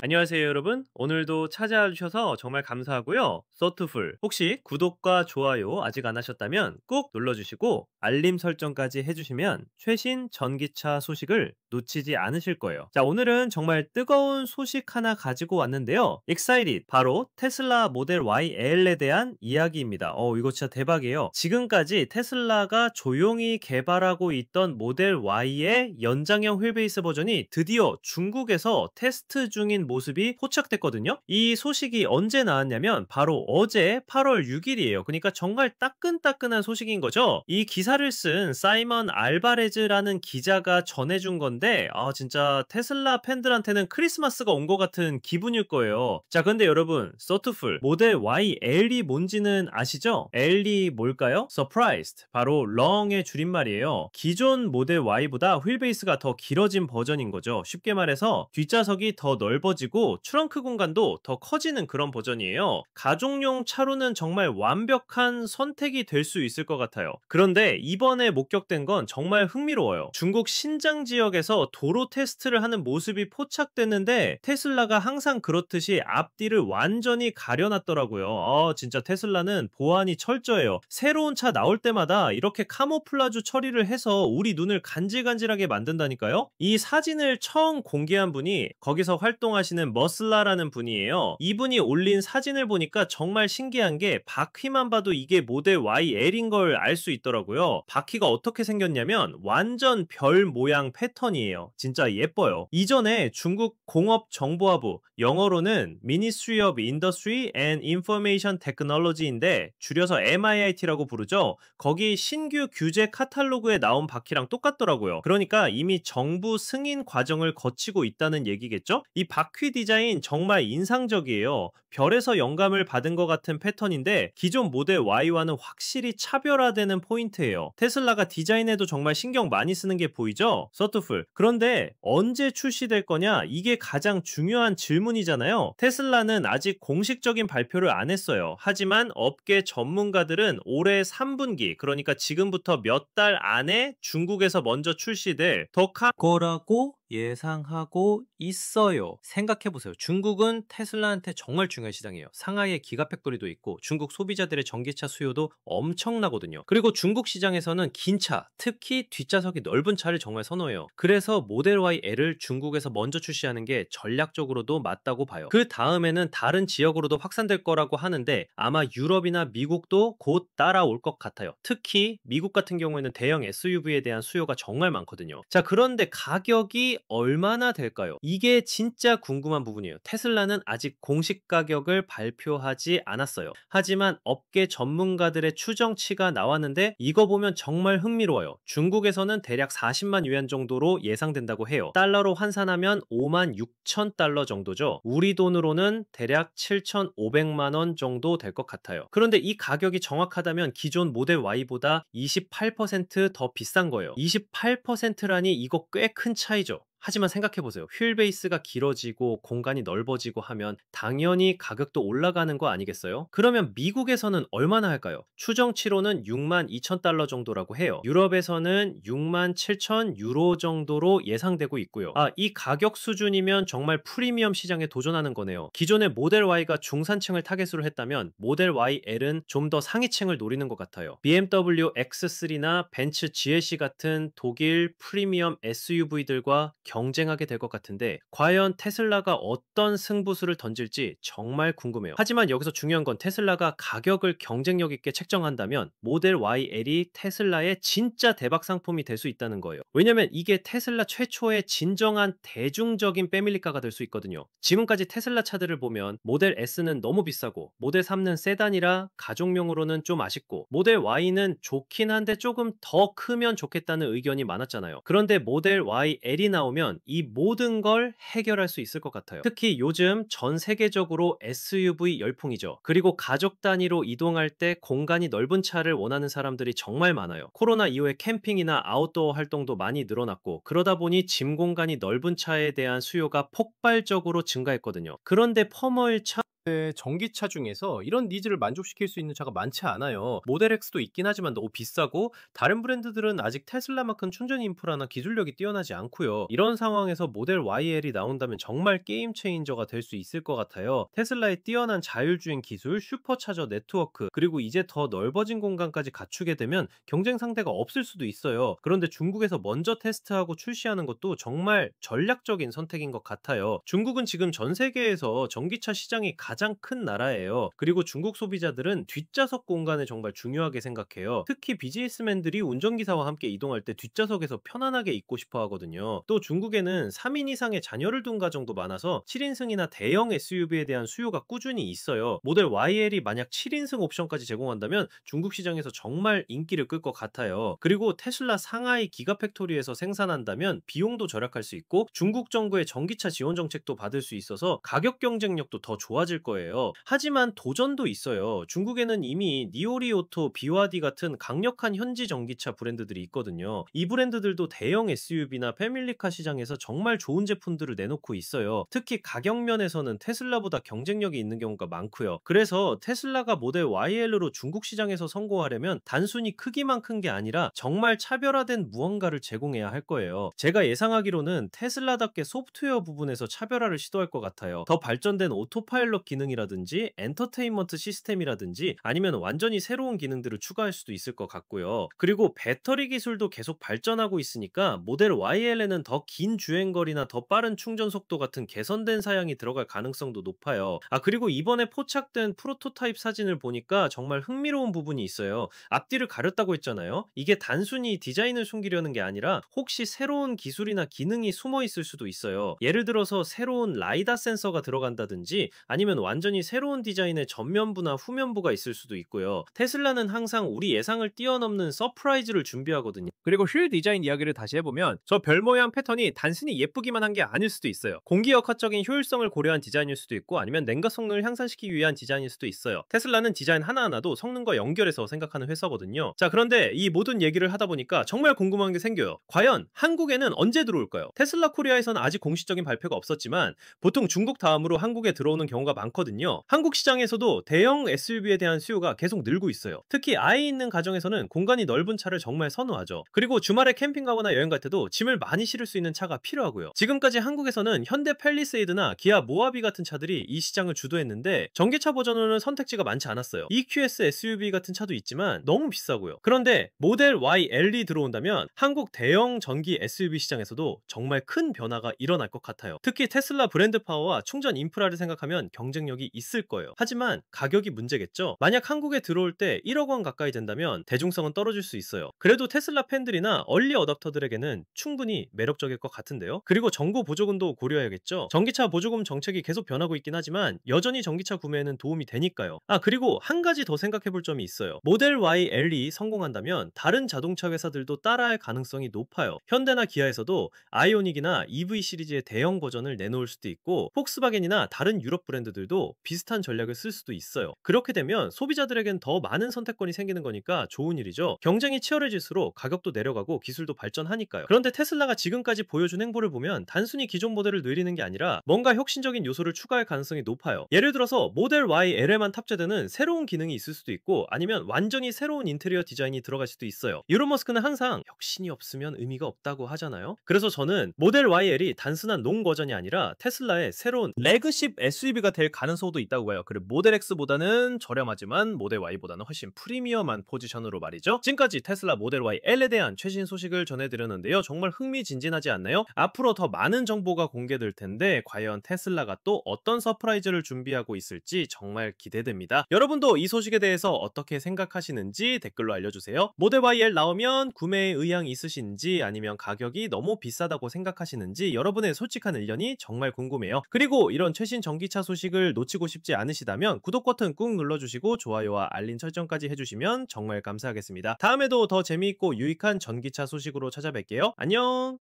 안녕하세요, 여러분. 오늘도 찾아와 주셔서 정말 감사하고요. 서투풀 혹시 구독과 좋아요 아직 안 하셨다면 꼭 눌러주시고 알림 설정까지 해주시면 최신 전기차 소식을 놓치지 않으실 거예요. 자, 오늘은 정말 뜨거운 소식 하나 가지고 왔는데요. Excited, 바로 테슬라 모델 Y L에 대한 이야기입니다. 이거 진짜 대박이에요. 지금까지 테슬라가 조용히 개발하고 있던 모델 Y의 연장형 휠베이스 버전이 드디어 중국에서 테스트 중인 모습이 포착됐거든요. 이 소식이 언제 나왔냐면 바로 어제 8월 6일이에요. 그러니까 정말 따끈따끈한 소식인 거죠. 이 기사를 쓴 사이먼 알바레즈라는 기자가 전해준 건데 진짜 테슬라 팬들한테는 크리스마스가 온 것 같은 기분일 거예요. 자, 근데 여러분, 서투풀 모델 Y L이 뭔지는 아시죠? L이 뭘까요? Surprised, 바로 long의 줄임말이에요. 기존 모델 Y보다 휠베이스가 더 길어진 버전인 거죠. 쉽게 말해서 뒷좌석이 더 넓어지고 트렁크 공간도 더 커지는 그런 버전이에요. 가족용 차로는 정말 완벽한 선택이 될 수 있을 것 같아요. 그런데 이번에 목격된 건 정말 흥미로워요. 중국 신장 지역에서 도로 테스트를 하는 모습이 포착됐는데 테슬라가 항상 그렇듯이 앞뒤를 완전히 가려놨더라고요. 진짜 테슬라는 보안이 철저해요. 새로운 차 나올 때마다 이렇게 카모플라주 처리를 해서 우리 눈을 간질간질하게 만든다니까요. 이 사진을 처음 공개한 분이 거기서 활동하시는 머슬라라는 분이에요. 이분이 올린 사진을 보니까 정말 신기한 게 바퀴만 봐도 이게 모델 YL인 걸 알 수 있더라고요. 바퀴가 어떻게 생겼냐면 완전 별 모양 패턴이에요. 진짜 예뻐요. 이전에 중국 공업정보화부, 영어로는 Ministry of Industry and Information Technology인데 줄여서 MIIT라고 부르죠. 거기 신규 규제 카탈로그에 나온 바퀴랑 똑같더라고요. 그러니까 이미 정부 승인 과정을 거치고 있다는 얘기겠죠? 이 바퀴 디자인 정말 인상적이에요. 별에서 영감을 받은 것 같은 패턴인데 기존 모델 Y와는 확실히 차별화되는 포인트예요. 테슬라가 디자인에도 정말 신경 많이 쓰는 게 보이죠? 서투풀. 그런데 언제 출시될 거냐? 이게 가장 중요한 질문이잖아요. 테슬라는 아직 공식적인 발표를 안 했어요. 하지만 업계 전문가들은 올해 3분기, 그러니까 지금부터 몇 달 안에 중국에서 먼저 출시될 더 거라고 예상하고 있어요. 생각해보세요. 중국은 테슬라한테 정말 중요한 시장이에요. 상하이에 기가팩토리도 있고 중국 소비자들의 전기차 수요도 엄청나거든요. 그리고 중국 시장에서는 긴 차, 특히 뒷좌석이 넓은 차를 정말 선호해요. 그래서 모델 Y L을 중국에서 먼저 출시하는 게 전략적으로도 맞다고 봐요. 그 다음에는 다른 지역으로도 확산될 거라고 하는데 아마 유럽이나 미국도 곧 따라올 것 같아요. 특히 미국 같은 경우에는 대형 SUV에 대한 수요가 정말 많거든요. 자, 그런데 가격이 얼마나 될까요? 이게 진짜 궁금한 부분이에요. 테슬라는 아직 공식 가격을 발표하지 않았어요. 하지만 업계 전문가들의 추정치가 나왔는데 이거 보면 정말 흥미로워요. 중국에서는 대략 40만 위안 정도로 예상된다고 해요. 달러로 환산하면 5만 6천 달러 정도죠. 우리 돈으로는 대략 7,500만 원 정도 될 것 같아요. 그런데 이 가격이 정확하다면 기존 모델 Y보다 28%더 비싼 거예요. 28%라니 이거 꽤 큰 차이죠. 하지만 생각해보세요. 휠베이스가 길어지고 공간이 넓어지고 하면 당연히 가격도 올라가는 거 아니겠어요? 그러면 미국에서는 얼마나 할까요? 추정치로는 6만 2천 달러 정도라고 해요. 유럽에서는 6만 7천 유로 정도로 예상되고 있고요. 이 가격 수준이면 정말 프리미엄 시장에 도전하는 거네요. 기존의 모델 Y가 중산층을 타겟으로 했다면 모델 Y L은 좀 더 상위층을 노리는 것 같아요. BMW X3나 벤츠 GLC 같은 독일 프리미엄 SUV들과 경쟁하게 될 것 같은데 과연 테슬라가 어떤 승부수를 던질지 정말 궁금해요. 하지만 여기서 중요한 건 테슬라가 가격을 경쟁력 있게 책정한다면 모델 Y L이 테슬라의 진짜 대박 상품이 될 수 있다는 거예요. 왜냐면 이게 테슬라 최초의 진정한 대중적인 패밀리카가 될 수 있거든요. 지금까지 테슬라 차들을 보면 모델 S는 너무 비싸고 모델 3는 세단이라 가족용으로는 좀 아쉽고 모델 Y는 좋긴 한데 조금 더 크면 좋겠다는 의견이 많았잖아요. 그런데 모델 Y L이 나오면 이 모든 걸 해결할 수 있을 것 같아요. 특히 요즘 전 세계적으로 SUV 열풍이죠. 그리고 가족 단위로 이동할 때 공간이 넓은 차를 원하는 사람들이 정말 많아요. 코로나 이후에 캠핑이나 아웃도어 활동도 많이 늘어났고 그러다 보니 짐 공간이 넓은 차에 대한 수요가 폭발적으로 증가했거든요. 그런데 퍼머일 차 네, 전기차 중에서 이런 니즈를 만족시킬 수 있는 차가 많지 않아요. 모델 X도 있긴 하지만 너무 비싸고 다른 브랜드들은 아직 테슬라만큼 충전 인프라나 기술력이 뛰어나지 않고요. 이런 상황에서 모델 YL이 나온다면 정말 게임 체인저가 될 수 있을 것 같아요. 테슬라의 뛰어난 자율주행 기술, 슈퍼차저 네트워크, 그리고 이제 더 넓어진 공간까지 갖추게 되면 경쟁 상대가 없을 수도 있어요. 그런데 중국에서 먼저 테스트하고 출시하는 것도 정말 전략적인 선택인 것 같아요. 중국은 지금 전 세계에서 전기차 시장이 가장 큰 나라예요. 그리고 중국 소비자들은 뒷좌석 공간을 정말 중요하게 생각해요. 특히 비즈니스맨들이 운전기사와 함께 이동할 때 뒷좌석에서 편안하게 있고 싶어 하거든요. 또 중국에는 3인 이상의 자녀를 둔 가정도 많아서 7인승이나 대형 SUV에 대한 수요가 꾸준히 있어요. 모델 YL이 만약 7인승 옵션까지 제공한다면 중국 시장에서 정말 인기를 끌 것 같아요. 그리고 테슬라 상하이 기가팩토리에서 생산한다면 비용도 절약할 수 있고 중국 정부의 전기차 지원 정책도 받을 수 있어서 가격 경쟁력도 더 좋아질 거예요. 하지만 도전도 있어요. 중국에는 이미 니오리오토, 비와디 같은 강력한 현지 전기차 브랜드들이 있거든요. 이 브랜드들도 대형 SUV나 패밀리카 시장에서 정말 좋은 제품들을 내놓고 있어요. 특히 가격 면에서는 테슬라보다 경쟁력이 있는 경우가 많고요. 그래서 테슬라가 모델 YL로 중국 시장에서 성공하려면 단순히 크기만 큰 게 아니라 정말 차별화된 무언가를 제공해야 할 거예요. 제가 예상하기로는 테슬라답게 소프트웨어 부분에서 차별화를 시도할 것 같아요. 더 발전된 오토파일럿 기능이라든지 엔터테인먼트 시스템이라든지 아니면 완전히 새로운 기능들을 추가할 수도 있을 것 같고요. 그리고 배터리 기술도 계속 발전하고 있으니까 모델 YL에는 더 긴 주행거리나 더 빠른 충전 속도 같은 개선된 사양이 들어갈 가능성도 높아요. 그리고 이번에 포착된 프로토타입 사진을 보니까 정말 흥미로운 부분이 있어요. 앞뒤를 가렸다고 했잖아요. 이게 단순히 디자인을 숨기려는 게 아니라 혹시 새로운 기술이나 기능이 숨어 있을 수도 있어요. 예를 들어서 새로운 라이다 센서가 들어간다든지 아니면 완전히 새로운 디자인의 전면부나 후면부가 있을 수도 있고요. 테슬라는 항상 우리 예상을 뛰어넘는 서프라이즈를 준비하거든요. 그리고 휠 디자인 이야기를 다시 해보면 저 별 모양 패턴이 단순히 예쁘기만 한 게 아닐 수도 있어요. 공기역학적인 효율성을 고려한 디자인일 수도 있고 아니면 냉각 성능을 향상시키기 위한 디자인일 수도 있어요. 테슬라는 디자인 하나하나도 성능과 연결해서 생각하는 회사거든요. 자, 그런데 이 모든 얘기를 하다 보니까 정말 궁금한 게 생겨요. 과연 한국에는 언제 들어올까요? 테슬라 코리아에서는 아직 공식적인 발표가 없었지만 보통 중국 다음으로 한국에 들어오는 경우가 많거든요. 한국 시장에서도 대형 SUV에 대한 수요가 계속 늘고 있어요. 특히 아이 있는 가정에서는 공간이 넓은 차를 정말 선호하죠. 그리고 주말에 캠핑 가거나 여행 갈 때도 짐을 많이 실을 수 있는 차가 필요하고요. 지금까지 한국에서는 현대 팰리세이드나 기아 모하비 같은 차들이 이 시장을 주도했는데 전기차 버전으로는 선택지가 많지 않았어요. EQS SUV 같은 차도 있지만 너무 비싸고요. 그런데 모델 YL이 들어온다면 한국 대형 전기 SUV 시장에서도 정말 큰 변화가 일어날 것 같아요. 특히 테슬라 브랜드 파워와 충전 인프라를 생각하면 경쟁력이 있을 거예요. 하지만 가격이 문제겠죠. 만약 한국에 들어올 때 1억 원 가까이 된다면 대중성은 떨어질 수 있어요. 그래도 테슬라 팬들이나 얼리 어답터들에게는 충분히 매력적일 것 같은데요. 그리고 정보 보조금도 고려해야겠죠. 전기차 보조금 정책이 계속 변하고 있긴 하지만 여전히 전기차 구매에는 도움이 되니까요. 그리고 한 가지 더 생각해 볼 점이 있어요. 모델 YL이 성공한다면 다른 자동차 회사들도 따라할 가능성이 높아요. 현대나 기아에서도 아이오닉이나 EV 시리즈의 대형 버전을 내놓을 수도 있고 폭스바겐이나 다른 유럽 브랜드들도 비슷한 전략을 쓸 수도 있어요. 그렇게 되면 소비자들에겐 더 많은 선택권이 생기는 거니까 좋은 일이죠. 경쟁이 치열해질수록 가격도 내려가고 기술도 발전하니까요. 그런데 테슬라가 지금까지 보여준 행보를 보면 단순히 기존 모델을 늘리는 게 아니라 뭔가 혁신적인 요소를 추가할 가능성이 높아요. 예를 들어서 모델 YL에만 탑재되는 새로운 기능이 있을 수도 있고 아니면 완전히 새로운 인테리어 디자인이 들어갈 수도 있어요. 일론 머스크는 항상 혁신이 없으면 의미가 없다고 하잖아요. 그래서 저는 모델 YL이 단순한 농 버전이 아니라 테슬라의 새로운 레그십 SUV가 될 가능성도 있다고 봐요. 그리고 모델 X보다는 저렴하지만 모델 Y보다는 훨씬 프리미엄한 포지션으로 말이죠. 지금까지 테슬라 모델 YL에 대한 최신 소식을 전해드렸는데요. 정말 흥미진진하지 않나요? 앞으로 더 많은 정보가 공개될 텐데 과연 테슬라가 또 어떤 서프라이즈를 준비하고 있을지 정말 기대됩니다. 여러분도 이 소식에 대해서 어떻게 생각하시는지 댓글로 알려주세요. 모델 YL 나오면 구매에 의향 있으신지 아니면 가격이 너무 비싸다고 생각하시는지 여러분의 솔직한 의견이 정말 궁금해요. 그리고 이런 최신 전기차 소식을 놓치고 싶지 않으시다면 구독 버튼 꾹 눌러주시고 좋아요와 알림 설정까지 해주시면 정말 감사하겠습니다. 다음에도 더 재미있고 유익한 전기차 소식으로 찾아뵐게요. 안녕!